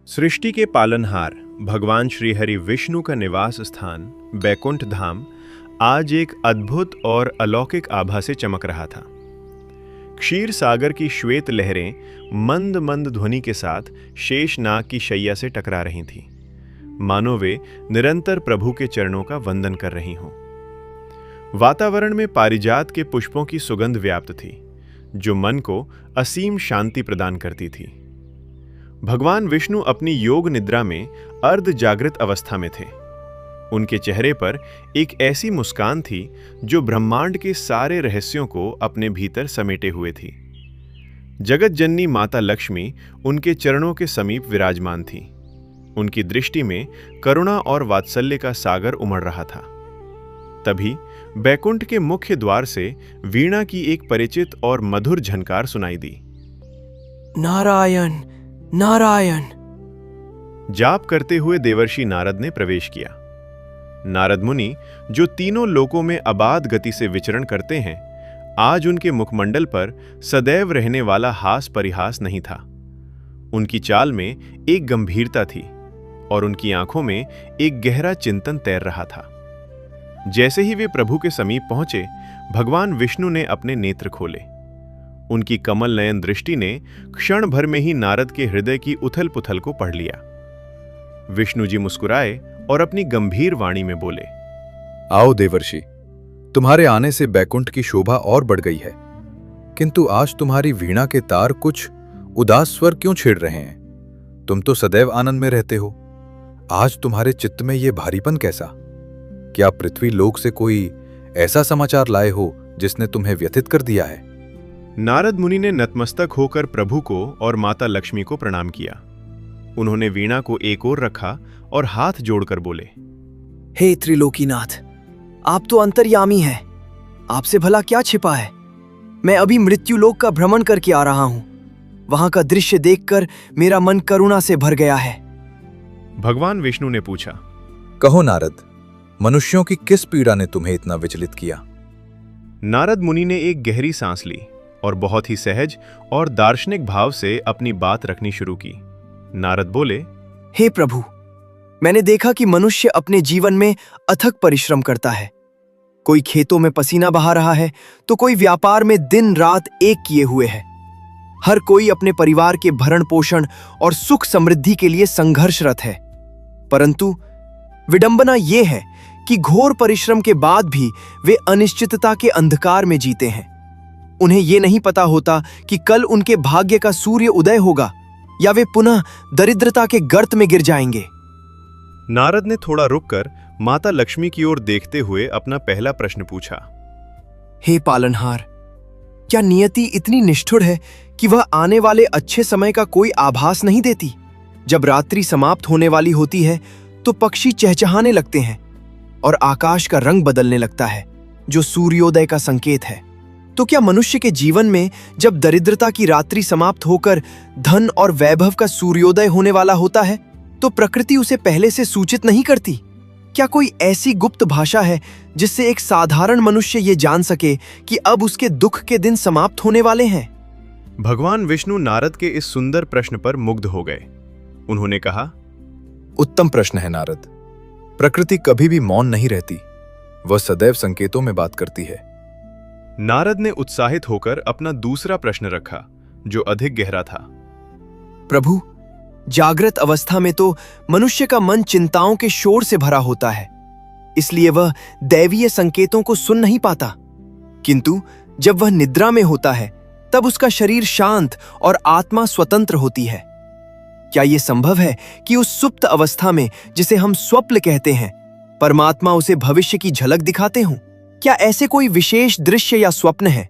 सृष्टि के पालनहार भगवान श्री हरि विष्णु का निवास स्थान बैकुंठ धाम आज एक अद्भुत और अलौकिक आभा से चमक रहा था। क्षीर सागर की श्वेत लहरें मंद मंद ध्वनि के साथ शेषनाग की शैया से टकरा रही थीं, मानो वे निरंतर प्रभु के चरणों का वंदन कर रही हों। वातावरण में पारिजात के पुष्पों की सुगंध व्याप्त थी, जो मन को असीम शांति प्रदान करती थी। भगवान विष्णु अपनी योग निद्रा में अर्ध जागृत अवस्था में थे। उनके चेहरे पर एक ऐसी मुस्कान थी जो ब्रह्मांड के सारे रहस्यों को अपने भीतर समेटे हुए थी। जगत जननी माता लक्ष्मी उनके चरणों के समीप विराजमान थी। उनकी दृष्टि में करुणा और वात्सल्य का सागर उमड़ रहा था। तभी बैकुंठ के मुख्य द्वार से वीणा की एक परिचित और मधुर झनकार सुनाई दी। नारायण नारायण। जाप करते हुए देवर्षि नारद ने प्रवेश किया। नारद मुनि, जो तीनों लोकों में अबाध गति से विचरण करते हैं, आज उनके मुखमंडल पर सदैव रहने वाला हास परिहास नहीं था। उनकी चाल में एक गंभीरता थी और उनकी आंखों में एक गहरा चिंतन तैर रहा था। जैसे ही वे प्रभु के समीप पहुंचे, भगवान विष्णु ने अपने नेत्र खोले। उनकी कमल नयन दृष्टि ने क्षण भर में ही नारद के हृदय की उथल पुथल को पढ़ लिया। विष्णु जी मुस्कुराए और अपनी गंभीर वाणी में बोले, आओ देवर्षि, तुम्हारे आने से बैकुंठ की शोभा और बढ़ गई है, किंतु आज तुम्हारी वीणा के तार कुछ उदास स्वर क्यों छेड़ रहे हैं? तुम तो सदैव आनंद में रहते हो, आज तुम्हारे चित्त में ये भारीपन कैसा? क्या पृथ्वी लोक से कोई ऐसा समाचार लाए हो जिसने तुम्हें व्यथित कर दिया है? नारद मुनि ने नतमस्तक होकर प्रभु को और माता लक्ष्मी को प्रणाम किया। उन्होंने वीणा को एक ओर रखा और हाथ जोड़कर बोले, हे त्रिलोकीनाथ, आप तो अंतर्यामी हैं। आपसे भला क्या छिपा है? मैं अभी मृत्युलोक का भ्रमण करके आ रहा हूं। वहां का दृश्य देखकर मेरा मन करुणा से भर गया है। भगवान विष्णु ने पूछा, कहो नारद, मनुष्यों की किस पीड़ा ने तुम्हें इतना विचलित किया? नारद मुनि ने एक गहरी सांस ली और बहुत ही सहज और दार्शनिक भाव से अपनी बात रखनी शुरू की। नारद बोले, हे प्रभु, मैंने देखा कि मनुष्य अपने जीवन में अथक परिश्रम करता है। कोई खेतों में पसीना बहा रहा है तो कोई व्यापार में दिन रात एक किए हुए है। हर कोई अपने परिवार के भरण पोषण और सुख समृद्धि के लिए संघर्षरत है। परंतु विडंबना यह है कि घोर परिश्रम के बाद भी वे अनिश्चितता के अंधकार में जीते हैं। उन्हें यह नहीं पता होता कि कल उनके भाग्य का सूर्य उदय होगा या वे पुनः दरिद्रता के गर्त में गिर जाएंगे। नारद ने थोड़ा रुककर माता लक्ष्मी की ओर देखते हुए अपना पहला प्रश्न पूछा, हे पालनहार, क्या नियति इतनी निष्ठुर है कि वह आने वाले अच्छे समय का कोई आभास नहीं देती? जब रात्रि समाप्त होने वाली होती है तो पक्षी चहचहाने लगते हैं और आकाश का रंग बदलने लगता है, जो सूर्योदय का संकेत है। तो क्या मनुष्य के जीवन में जब दरिद्रता की रात्रि समाप्त होकर धन और वैभव का सूर्योदय होने वाला होता है, तो प्रकृति उसे पहले से सूचित नहीं करती? क्या कोई ऐसी गुप्त भाषा है जिससे एक साधारण मनुष्य ये जान सके कि अब उसके दुख के दिन समाप्त होने वाले हैं? भगवान विष्णु नारद के इस सुंदर प्रश्न पर मुग्ध हो गए। उन्होंने कहा, उत्तम प्रश्न है नारद। प्रकृति कभी भी मौन नहीं रहती, वह सदैव संकेतों में बात करती है। नारद ने उत्साहित होकर अपना दूसरा प्रश्न रखा, जो अधिक गहरा था। प्रभु, जागृत अवस्था में तो मनुष्य का मन चिंताओं के शोर से भरा होता है, इसलिए वह दैवीय संकेतों को सुन नहीं पाता। किंतु जब वह निद्रा में होता है, तब उसका शरीर शांत और आत्मा स्वतंत्र होती है। क्या यह संभव है कि उस सुप्त अवस्था में, जिसे हम स्वप्न कहते हैं, परमात्मा उसे भविष्य की झलक दिखाते हों? क्या ऐसे कोई विशेष दृश्य या स्वप्न है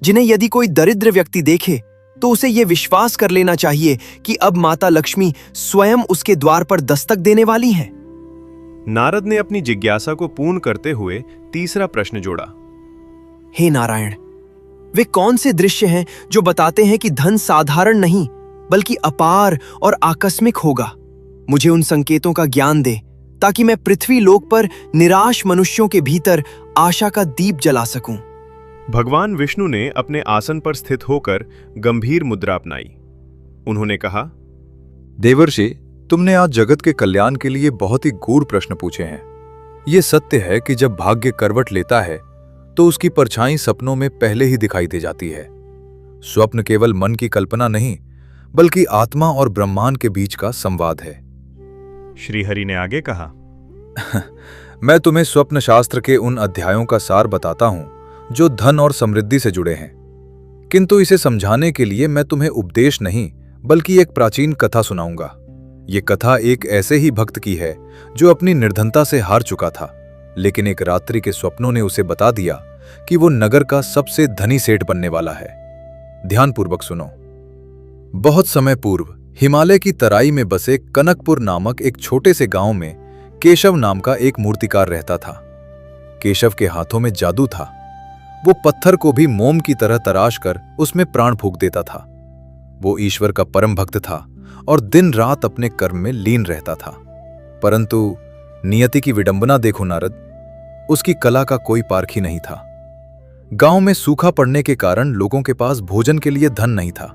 जिन्हें यदि कोई दरिद्र व्यक्ति देखे तो उसे यह विश्वास कर लेना चाहिए कि अब माता लक्ष्मी स्वयं उसके द्वार पर दस्तक देने वाली हैं? नारद ने अपनी जिज्ञासा को पूर्ण करते हुए तीसरा प्रश्न जोड़ा, हे नारायण, वे कौन से दृश्य हैं जो बताते हैं कि धन साधारण नहीं बल्कि अपार और आकस्मिक होगा? मुझे उन संकेतों का ज्ञान दे ताकि मैं पृथ्वी लोक पर निराश मनुष्यों के भीतर आशा का दीप जला सकूं। भगवान विष्णु ने अपने आसन पर स्थित होकर गंभीर मुद्रा अपनाई। उन्होंने कहा, देवर्षि, तुमने आज जगत के कल्याण के लिए बहुत ही गूढ़ प्रश्न पूछे हैं। ये सत्य है कि जब भाग्य करवट लेता है तो उसकी परछाई सपनों में पहले ही दिखाई दे जाती है। स्वप्न केवल मन की कल्पना नहीं, बल्कि आत्मा और ब्रह्मांड के बीच का संवाद है। श्रीहरि ने आगे कहा, मैं तुम्हें स्वप्न शास्त्र के उन अध्यायों का सार बताता हूं जो धन और समृद्धि से जुड़े हैं, किंतु इसे समझाने के लिए मैं तुम्हें उपदेश नहीं बल्कि एक प्राचीन कथा सुनाऊंगा। ये कथा एक ऐसे ही भक्त की है जो अपनी निर्धनता से हार चुका था, लेकिन एक रात्रि के स्वप्नों ने उसे बता दिया कि वो नगर का सबसे धनी सेठ बनने वाला है। ध्यानपूर्वक सुनो। बहुत समय पूर्व हिमालय की तराई में बसे कनकपुर नामक एक छोटे से गांव में केशव नाम का एक मूर्तिकार रहता था। केशव के हाथों में जादू था। वो पत्थर को भी मोम की तरह तराश कर उसमें प्राण फूंक देता था। वो ईश्वर का परम भक्त था और दिन रात अपने कर्म में लीन रहता था। परंतु नियति की विडंबना देखो नारद, उसकी कला का कोई पारखी नहीं था। गांव में सूखा पड़ने के कारण लोगों के पास भोजन के लिए धन नहीं था,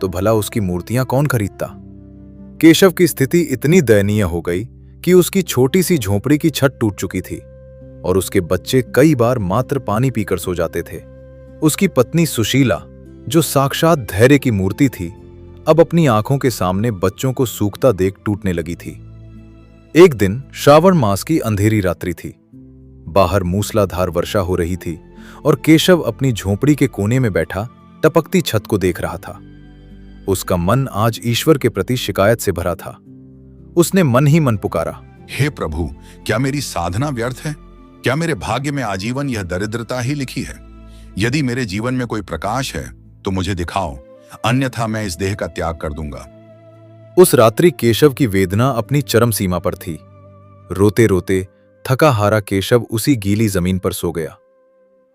तो भला उसकी मूर्तियां कौन खरीदता। केशव की स्थिति इतनी दयनीय हो गई कि उसकी छोटी सी झोपड़ी की छत टूट चुकी थी और उसके बच्चे कई बार मात्र पानी पीकर सो जाते थे। उसकी पत्नी सुशीला, जो साक्षात धैर्य की मूर्ति थी, अब अपनी आंखों के सामने बच्चों को सूखता देख टूटने लगी थी। एक दिन श्रावण मास की अंधेरी रात्रि थी। बाहर मूसलाधार वर्षा हो रही थी और केशव अपनी झोपड़ी के कोने में बैठा टपकती छत को देख रहा था। उसका मन आज ईश्वर के प्रति शिकायत से भरा था। उसने मन ही मन पुकारा, हे प्रभु, क्या मेरी साधना व्यर्थ है? क्या मेरे भाग्य में आजीवन यह दरिद्रता ही लिखी है? यदि मेरे जीवन में कोई प्रकाश है तो मुझे दिखाओ, अन्यथा मैं इस देह का त्याग कर दूंगा। उस रात्रि केशव की वेदना अपनी चरम सीमा पर थी। रोते रोते थका हारा केशव उसी गीली जमीन पर सो गया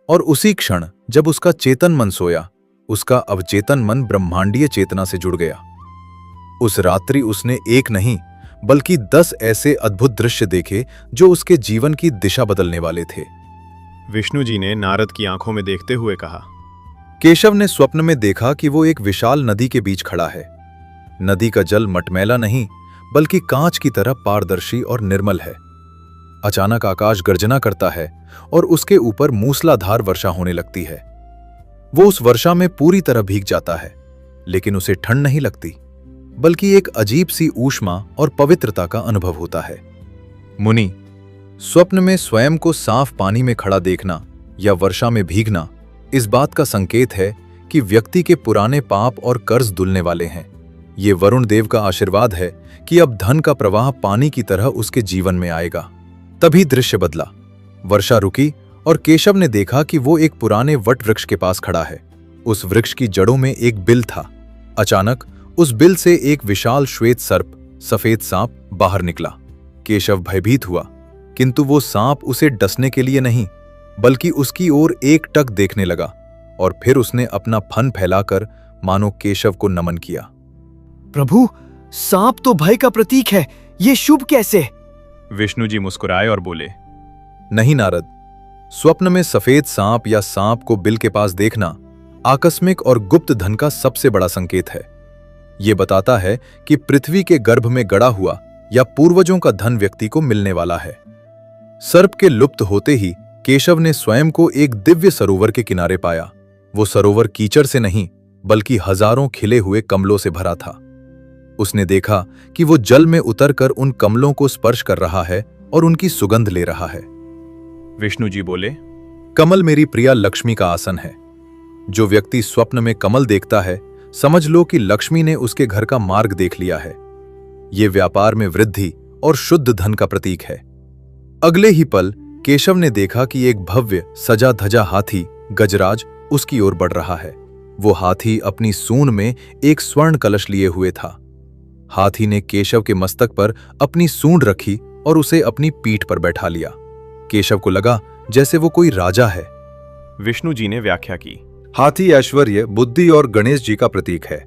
और उसी क्षण जब उसका चेतन मन सोया, उसका अवचेतन मन ब्रह्मांडीय चेतना से जुड़ गया। उस रात्रि उसने एक नहीं बल्कि 10 ऐसे अद्भुत दृश्य देखे जो उसके जीवन की दिशा बदलने वाले थे। विष्णु जी ने नारद की आंखों में देखते हुए कहा, केशव ने स्वप्न में देखा कि वो एक विशाल नदी के बीच खड़ा है। नदी का जल मटमैला नहीं बल्कि कांच की तरह पारदर्शी और निर्मल है। अचानक आकाश गर्जना करता है और उसके ऊपर मूसलाधार वर्षा होने लगती है। वो उस वर्षा में पूरी तरह भीग जाता है, लेकिन उसे ठंड नहीं लगती बल्कि एक अजीब सी ऊष्मा और पवित्रता का अनुभव होता है। मुनि, स्वप्न में स्वयं को साफ पानी में खड़ा देखना या वर्षा में भीगना इस बात का संकेत है कि व्यक्ति के पुराने पाप और कर्ज धुलने वाले हैं। ये वरुण देव का आशीर्वाद है कि अब धन का प्रवाह पानी की तरह उसके जीवन में आएगा। तभी दृश्य बदला। वर्षा रुकी और केशव ने देखा कि वो एक पुराने वट वृक्ष के पास खड़ा है। उस वृक्ष की जड़ों में एक बिल था। अचानक उस बिल से एक विशाल श्वेत सर्प, सफेद सांप बाहर निकला। केशव भयभीत हुआ, किंतु वो सांप उसे डसने के लिए नहीं बल्कि उसकी ओर एकटक देखने लगा और फिर उसने अपना फन फैलाकर मानो केशव को नमन किया। प्रभु, सांप तो भय का प्रतीक है, ये शुभ कैसे? विष्णु जी मुस्कुराए और बोले, नहीं नारद, स्वप्न में सफेद सांप या सांप को बिल के पास देखना आकस्मिक और गुप्त धन का सबसे बड़ा संकेत है। ये बताता है कि पृथ्वी के गर्भ में गड़ा हुआ या पूर्वजों का धन व्यक्ति को मिलने वाला है। सर्प के लुप्त होते ही केशव ने स्वयं को एक दिव्य सरोवर के किनारे पाया। वो सरोवर कीचड़ से नहीं बल्कि हजारों खिले हुए कमलों से भरा था। उसने देखा कि वो जल में उतरकर उन कमलों को स्पर्श कर रहा है और उनकी सुगंध ले रहा है। विष्णु जी बोले, कमल मेरी प्रिया लक्ष्मी का आसन है। जो व्यक्ति स्वप्न में कमल देखता है, समझ लो कि लक्ष्मी ने उसके घर का मार्ग देख लिया है। ये व्यापार में वृद्धि और शुद्ध धन का प्रतीक है। अगले ही पल केशव ने देखा कि एक भव्य सजा धजा हाथी गजराज उसकी ओर बढ़ रहा है। वो हाथी अपनी सूंड में एक स्वर्ण कलश लिए हुए था। हाथी ने केशव के मस्तक पर अपनी सूंड रखी और उसे अपनी पीठ पर बैठा लिया। केशव को लगा जैसे वो कोई राजा है। विष्णु जी ने व्याख्या की, हाथी ऐश्वर्य, बुद्धि और गणेश जी का प्रतीक है।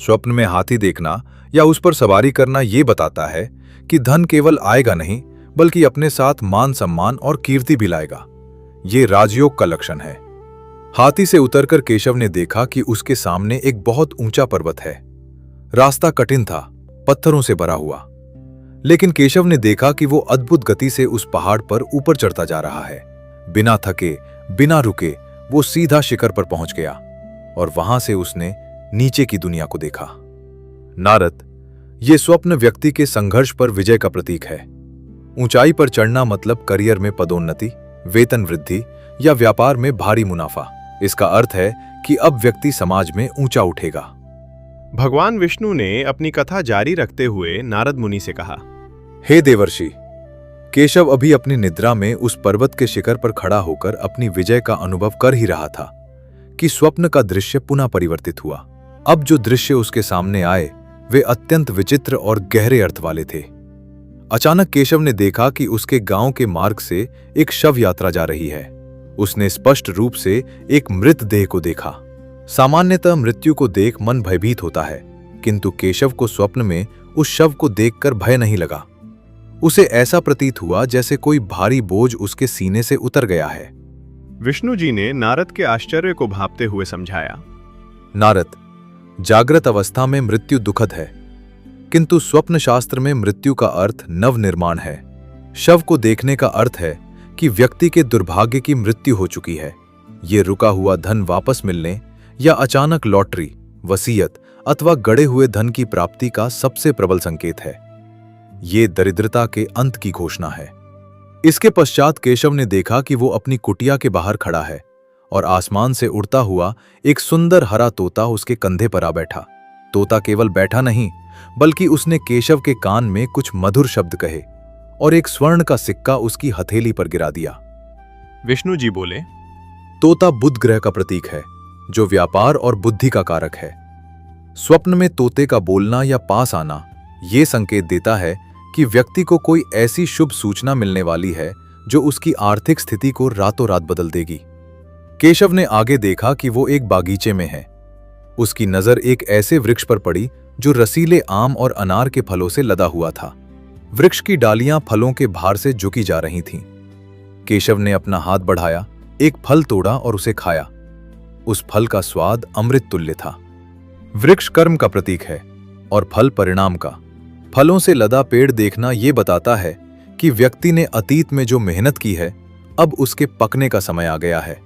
स्वप्न में हाथी देखना या उस पर सवारी करना ये बताता है कि धन केवल आएगा नहीं बल्कि अपने साथ मान सम्मान और कीर्ति भी लाएगा। ये राजयोग का लक्षण है। हाथी से उतरकर केशव ने देखा कि उसके सामने एक बहुत ऊंचा पर्वत है। रास्ता कठिन था, पत्थरों से भरा हुआ। लेकिन केशव ने देखा कि वो अद्भुत गति से उस पहाड़ पर ऊपर चढ़ता जा रहा है। बिना थके, बिना रुके वो सीधा शिखर पर पहुंच गया और वहां से उसने नीचे की दुनिया को देखा। नारद, ये स्वप्न व्यक्ति के संघर्ष पर विजय का प्रतीक है। ऊंचाई पर चढ़ना मतलब करियर में पदोन्नति, वेतन वृद्धि या व्यापार में भारी मुनाफा। इसका अर्थ है कि अब व्यक्ति समाज में ऊंचा उठेगा। भगवान विष्णु ने अपनी कथा जारी रखते हुए नारद मुनि से कहा, हे देवर्षि, केशव अभी अपनी निद्रा में उस पर्वत के शिखर पर खड़ा होकर अपनी विजय का अनुभव कर ही रहा था कि स्वप्न का दृश्य पुनः परिवर्तित हुआ। अब जो दृश्य उसके सामने आए वे अत्यंत विचित्र और गहरे अर्थ वाले थे। अचानक केशव ने देखा कि उसके गांव के मार्ग से एक शव यात्रा जा रही है। उसने स्पष्ट रूप से एक मृत देह को देखा। सामान्यतः मृत्यु को देख मन भयभीत होता है, किंतु केशव को स्वप्न में उस शव को देखकर भय नहीं लगा। उसे ऐसा प्रतीत हुआ जैसे कोई भारी बोझ उसके सीने से उतर गया है। विष्णु जी ने नारद के आश्चर्य को भांपते हुए समझाया, नारद, जागृत अवस्था में मृत्यु दुखद है, किंतु स्वप्न शास्त्र में मृत्यु का अर्थ नवनिर्माण है। शव को देखने का अर्थ है कि व्यक्ति के दुर्भाग्य की मृत्यु हो चुकी है। ये रुका हुआ धन वापस मिलने या अचानक लॉटरी, वसीयत अथवा गड़े हुए धन की प्राप्ति का सबसे प्रबल संकेत है। ये दरिद्रता के अंत की घोषणा है। इसके पश्चात केशव ने देखा कि वो अपनी कुटिया के बाहर खड़ा है और आसमान से उड़ता हुआ एक सुंदर हरा तोता उसके कंधे पर आ बैठा। तोता केवल बैठा नहीं, बल्कि उसने केशव के कान में कुछ मधुर शब्द कहे और एक स्वर्ण का सिक्का उसकी हथेली पर गिरा दिया। विष्णु जी बोले, तोता बुध ग्रह का प्रतीक है, जो व्यापार और बुद्धि का कारक है। स्वप्न में तोते का बोलना या पास आना ये संकेत देता है कि व्यक्ति को कोई ऐसी शुभ सूचना मिलने वाली है जो उसकी आर्थिक स्थिति को रातों रात बदल देगी। केशव ने आगे देखा कि वो एक बागीचे में है। उसकी नजर एक ऐसे वृक्ष पर पड़ी जो रसीले आम और अनार के फलों से लदा हुआ था। वृक्ष की डालियां फलों के भार से झुकी जा रही थीं। केशव ने अपना हाथ बढ़ाया, एक फल तोड़ा और उसे खाया। उस फल का स्वाद अमृत तुल्य था। वृक्ष कर्म का प्रतीक है और फल परिणाम का। फलों से लदा पेड़ देखना ये बताता है कि व्यक्ति ने अतीत में जो मेहनत की है अब उसके पकने का समय आ गया है।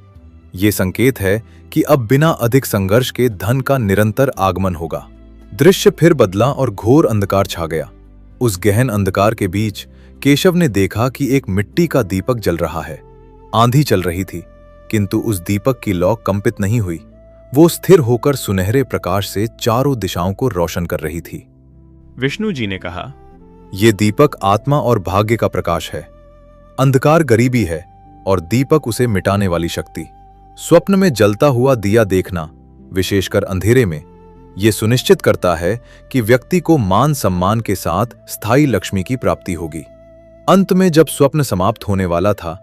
ये संकेत है कि अब बिना अधिक संघर्ष के धन का निरंतर आगमन होगा। दृश्य फिर बदला और घोर अंधकार छा गया। उस गहन अंधकार के बीच केशव ने देखा कि एक मिट्टी का दीपक जल रहा है। आंधी चल रही थी, किंतु उस दीपक की लौ कंपित नहीं हुई। वो स्थिर होकर सुनहरे प्रकाश से चारों दिशाओं को रोशन कर रही थी। विष्णु जी ने कहा, ये दीपक आत्मा और भाग्य का प्रकाश है। अंधकार गरीबी है और दीपक उसे मिटाने वाली शक्ति। स्वप्न में जलता हुआ दिया देखना, विशेषकर अंधेरे में, ये सुनिश्चित करता है कि व्यक्ति को मान सम्मान के साथ स्थायी लक्ष्मी की प्राप्ति होगी। अंत में जब स्वप्न समाप्त होने वाला था,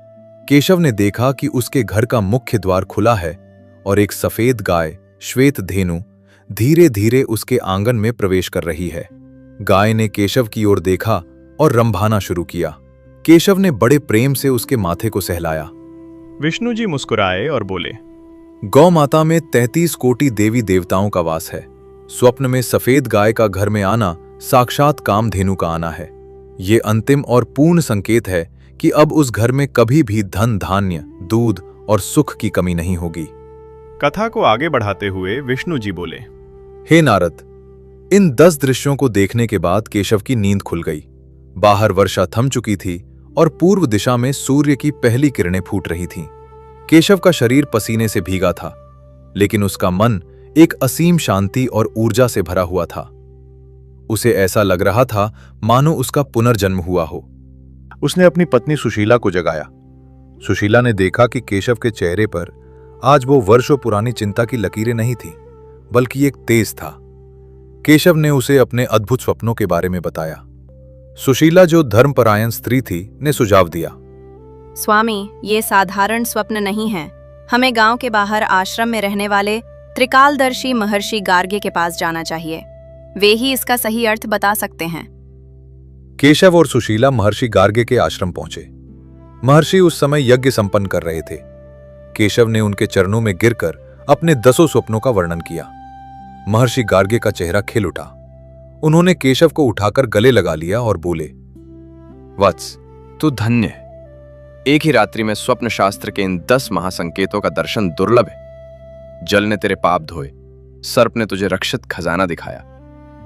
केशव ने देखा कि उसके घर का मुख्य द्वार खुला है और एक सफेद गाय, श्वेत धेनु, धीरे धीरे उसके आंगन में प्रवेश कर रही है। गाय ने केशव की ओर देखा और रंभाना शुरू किया। केशव ने बड़े प्रेम से उसके माथे को सहलाया। विष्णु जी मुस्कुराए और बोले, गौ माता में 33 कोटि देवी देवताओं का वास है। स्वप्न में सफेद गाय का घर में आना साक्षात कामधेनु का आना है। ये अंतिम और पूर्ण संकेत है कि अब उस घर में कभी भी धन, धान्य, दूध और सुख की कमी नहीं होगी। कथा को आगे बढ़ाते हुए विष्णु जी बोले, हे नारद, इन 10 दृश्यों को देखने के बाद केशव की नींद खुल गई। बाहर वर्षा थम चुकी थी और पूर्व दिशा में सूर्य की पहली किरणें फूट रही थीं। केशव का शरीर पसीने से भीगा था, लेकिन उसका मन एक असीम शांति और ऊर्जा से भरा हुआ था। उसे ऐसा लग रहा था मानो उसका पुनर्जन्म हुआ हो। उसने अपनी पत्नी सुशीला को जगाया। सुशीला ने देखा कि केशव के चेहरे पर आज वो वर्षों पुरानी चिंता की लकीरें नहीं थी, बल्कि एक तेज था। केशव ने उसे अपने अद्भुत स्वप्नों के बारे में बताया। सुशीला, जो धर्मपरायण स्त्री थी, ने सुझाव दिया, स्वामी, ये साधारण स्वप्न नहीं है। हमें गांव के बाहर आश्रम में रहने वाले त्रिकालदर्शी महर्षि गार्ग्य के पास जाना चाहिए। वे ही इसका सही अर्थ बता सकते हैं। केशव और सुशीला महर्षि गार्ग्य के आश्रम पहुंचे। महर्षि उस समय यज्ञ संपन्न कर रहे थे। केशव ने उनके चरणों में गिरकर अपने 10 स्वप्नों का वर्णन किया। महर्षि गार्ग्य का चेहरा खिल उठा। उन्होंने केशव को उठाकर गले लगा लिया और बोले, वत्स, तू धन्य है। एक ही रात्रि में स्वप्न शास्त्र के इन 10 महासंकेतों का दर्शन दुर्लभ है। जल ने तेरे पाप धोए, सर्प ने तुझे रक्षित खजाना दिखाया,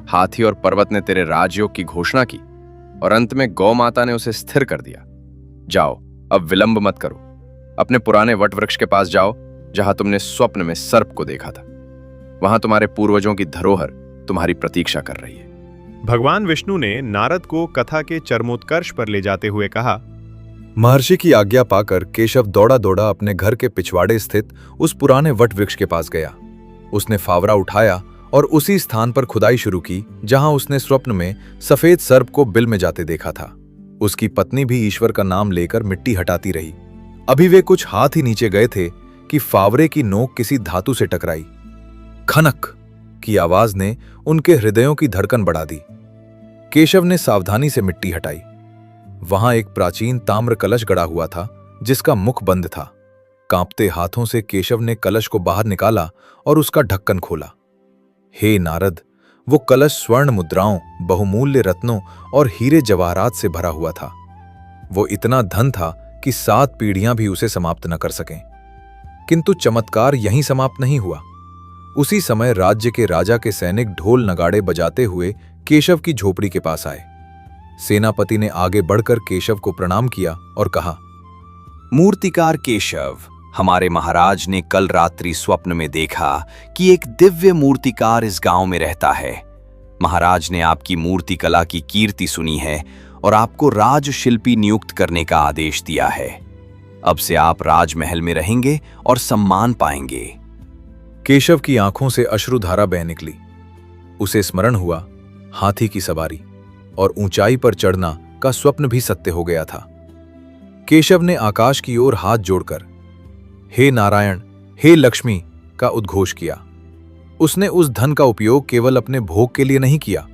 हाथी और पर्वत ने तेरे राजयोग की घोषणा की और अंत में गौ माता ने उसे स्थिर कर दिया। जाओ, अब विलंब मत करो। अपने पुराने वट वृक्ष के पास जाओ जहां तुमने स्वप्न में सर्प को देखा था। वहां तुम्हारे पूर्वजों की धरोहर तुम्हारी प्रतीक्षा कर रही है। भगवान विष्णु ने नारद को कथा के चरमोत्कर्ष पर ले जाते हुए कहा, महर्षि की आज्ञा पाकर केशव दौड़ा दौड़ा अपने घर के पिछवाड़े स्थित उस पुराने वट वृक्ष के पास गया। उसने फावड़ा उठाया और उसी स्थान पर खुदाई शुरू की जहां उसने स्वप्न में सफेद सर्प को बिल में जाते देखा था। उसकी पत्नी भी ईश्वर का नाम लेकर मिट्टी हटाती रही। अभी वे कुछ हाथ ही नीचे गए थे कि फावड़े की नोक किसी धातु से टकराई। खनक की आवाज ने उनके हृदयों की धड़कन बढ़ा दी। केशव ने सावधानी से मिट्टी हटाई। वहां एक प्राचीन ताम्र कलश गड़ा हुआ था जिसका मुख बंद था। कांपते हाथों से केशव ने कलश को बाहर निकाला और उसका ढक्कन खोला। हे नारद, वो कलश स्वर्ण मुद्राओं, बहुमूल्य रत्नों और हीरे जवाहरात से भरा हुआ था। वो इतना धन था कि 7 पीढ़ियां भी उसे समाप्त न कर सकें। किंतु चमत्कार यहीं समाप्त नहीं हुआ। उसी समय राज्य के राजा के सैनिक ढोल नगाड़े बजाते हुए केशव की झोपड़ी के पास आए। सेनापति ने आगे बढ़कर केशव को प्रणाम किया और कहा, मूर्तिकार केशव, हमारे महाराज ने कल रात्रि स्वप्न में देखा कि एक दिव्य मूर्तिकार इस गांव में रहता है। महाराज ने आपकी मूर्ति कला की कीर्ति सुनी है और आपको राजशिल्पी नियुक्त करने का आदेश दिया है। अब से आप राजमहल में रहेंगे और सम्मान पाएंगे। केशव की आंखों से अश्रुधारा बह निकली। उसे स्मरण हुआ हाथी की सवारी और ऊंचाई पर चढ़ना का स्वप्न भी सत्य हो गया था। केशव ने आकाश की ओर हाथ जोड़कर हे नारायण, हे लक्ष्मी का उद्घोष किया। उसने उस धन का उपयोग केवल अपने भोग के लिए नहीं किया,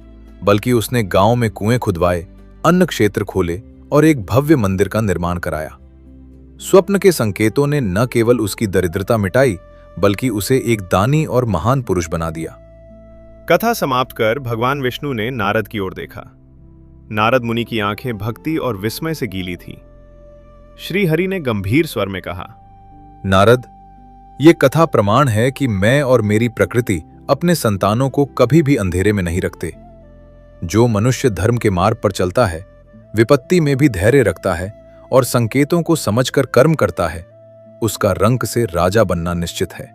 बल्कि उसने गांव में कुएं खुदवाए, अन्न क्षेत्र खोले और एक भव्य मंदिर का निर्माण कराया। स्वप्न के संकेतों ने न केवल उसकी दरिद्रता मिटाई, बल्कि उसे एक दानी और महान पुरुष बना दिया। कथा समाप्त कर भगवान विष्णु ने नारद की ओर देखा। नारद मुनि की आंखें भक्ति और विस्मय से गीली थीं। श्री हरि ने गंभीर स्वर में कहा, नारद, ये कथा प्रमाण है कि मैं और मेरी प्रकृति अपने संतानों को कभी भी अंधेरे में नहीं रखते। जो मनुष्य धर्म के मार्ग पर चलता है, विपत्ति में भी धैर्य रखता है और संकेतों को समझकर कर्म करता है, उसका रंक से राजा बनना निश्चित है।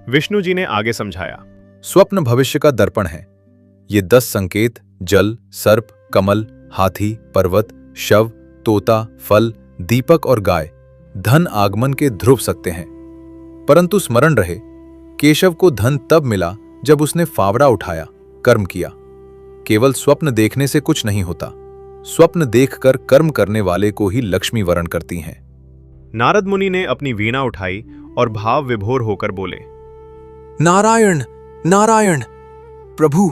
विष्णु जी ने आगे समझाया, स्वप्न भविष्य का दर्पण है। ये 10 संकेत जल, सर्प, कमल, हाथी, पर्वत, शव, तोता, फल, दीपक और गाय धन आगमन के ध्रुव सकते हैं। परंतु स्मरण रहे, केशव को धन तब मिला जब उसने फावड़ा उठाया, कर्म किया। केवल स्वप्न देखने से कुछ नहीं होता। स्वप्न देखकर कर्म करने वाले को ही लक्ष्मी वरण करती हैं। नारद मुनि ने अपनी वीणा उठाई और भाव विभोर होकर बोले, नारायण, नारायण। प्रभु,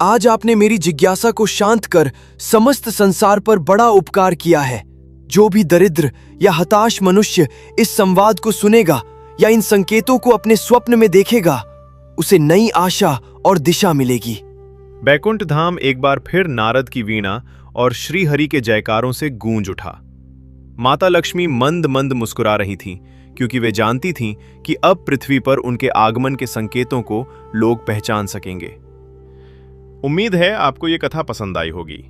आज आपने मेरी जिज्ञासा को शांत कर समस्त संसार पर बड़ा उपकार किया है। जो भी दरिद्र या हताश मनुष्य इस संवाद को सुनेगा या इन संकेतों को अपने स्वप्न में देखेगा, उसे नई आशा और दिशा मिलेगी। बैकुंठ धाम एक बार फिर नारद की वीणा और श्री हरि के जयकारों से गूंज उठा। माता लक्ष्मी मंद मंद मुस्कुरा रही थीं, क्योंकि वे जानती थीं कि अब पृथ्वी पर उनके आगमन के संकेतों को लोग पहचान सकेंगे। उम्मीद है आपको ये कथा पसंद आई होगी।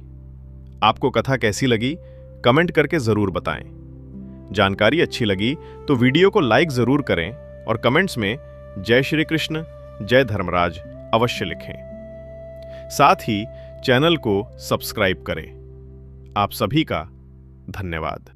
आपको कथा कैसी लगी कमेंट करके जरूर बताएं। जानकारी अच्छी लगी तो वीडियो को लाइक जरूर करें और कमेंट्स में जय श्री कृष्ण, जय धर्मराज अवश्य लिखें। साथ ही चैनल को सब्सक्राइब करें। आप सभी का धन्यवाद।